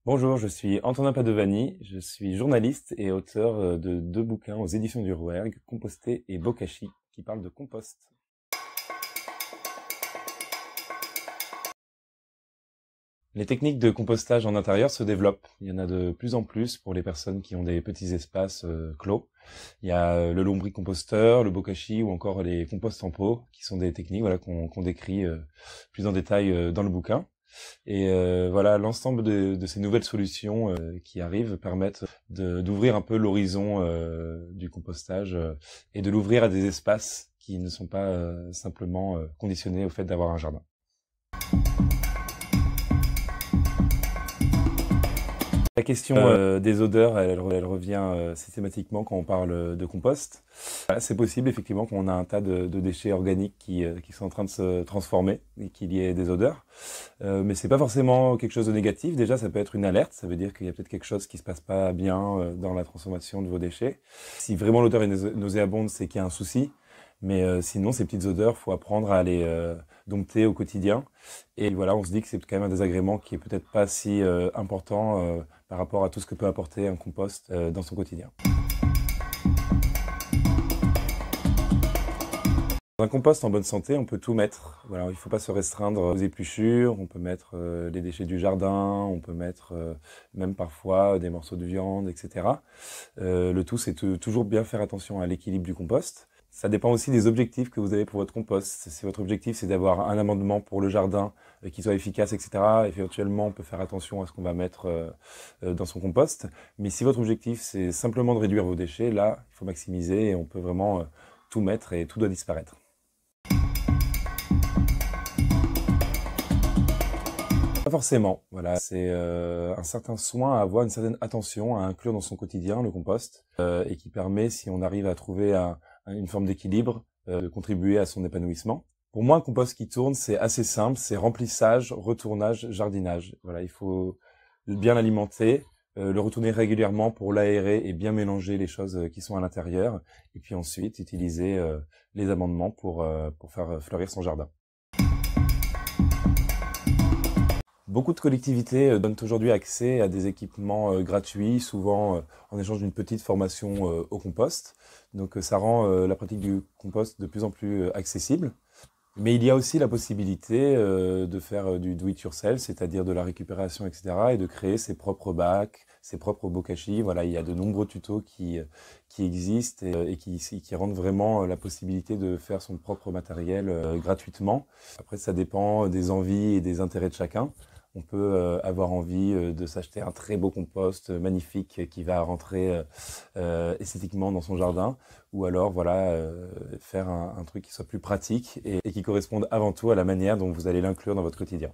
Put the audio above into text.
Bonjour, je suis Antonin Padovani, je suis journaliste et auteur de deux bouquins aux éditions du Rouergue, Composter et Bokashi, qui parlent de compost. Les techniques de compostage en intérieur se développent. Il y en a de plus en plus pour les personnes qui ont des petits espaces clos. Il y a le lombricomposteur, le bokashi ou encore les composts en pot, qui sont des techniques qu'on décrit plus en détail dans le bouquin. Et voilà, l'ensemble de ces nouvelles solutions qui arrivent permettent d'ouvrir un peu l'horizon du compostage et de l'ouvrir à des espaces qui ne sont pas simplement conditionnés au fait d'avoir un jardin. La question des odeurs, elle revient systématiquement quand on parle de compost. Voilà, c'est possible effectivement qu'on a un tas de déchets organiques qui sont en train de se transformer et qu'il y ait des odeurs. Mais c'est pas forcément quelque chose de négatif. Déjà, ça peut être une alerte. Ça veut dire qu'il y a peut-être quelque chose qui se passe pas bien dans la transformation de vos déchets. Si vraiment l'odeur est nauséabonde, c'est qu'il y a un souci. Mais sinon, ces petites odeurs, faut apprendre à les dompter au quotidien. Et voilà, on se dit que c'est quand même un désagrément qui est peut-être pas si important par rapport à tout ce que peut apporter un compost dans son quotidien. Dans un compost en bonne santé, on peut tout mettre. Voilà, il ne faut pas se restreindre aux épluchures. On peut mettre les déchets du jardin, on peut mettre même parfois des morceaux de viande, etc. Le tout, c'est toujours bien faire attention à l'équilibre du compost. Ça dépend aussi des objectifs que vous avez pour votre compost. Si votre objectif, c'est d'avoir un amendement pour le jardin qui soit efficace, etc., éventuellement, on peut faire attention à ce qu'on va mettre dans son compost. Mais si votre objectif, c'est simplement de réduire vos déchets, là, il faut maximiser et on peut vraiment tout mettre et tout doit disparaître. Pas forcément, voilà, c'est un certain soin à avoir, une certaine attention à inclure dans son quotidien, le compost, et qui permet, si on arrive à trouver une forme d'équilibre, de contribuer à son épanouissement. Pour moi, un compost qui tourne, c'est assez simple, c'est remplissage, retournage, jardinage. Voilà, il faut bien l'alimenter, le retourner régulièrement pour l'aérer et bien mélanger les choses qui sont à l'intérieur, et puis ensuite utiliser les amendements pour faire fleurir son jardin. Beaucoup de collectivités donnent aujourd'hui accès à des équipements gratuits, souvent en échange d'une petite formation au compost. Donc ça rend la pratique du compost de plus en plus accessible. Mais il y a aussi la possibilité de faire du do-it-yourself, c'est-à-dire de la récupération, etc., et de créer ses propres bacs, ses propres bokashi. Voilà, il y a de nombreux tutos qui existent et qui rendent vraiment la possibilité de faire son propre matériel gratuitement. Après, ça dépend des envies et des intérêts de chacun. On peut avoir envie de s'acheter un très beau compost magnifique qui va rentrer esthétiquement dans son jardin, ou alors voilà faire un truc qui soit plus pratique et qui corresponde avant tout à la manière dont vous allez l'inclure dans votre quotidien.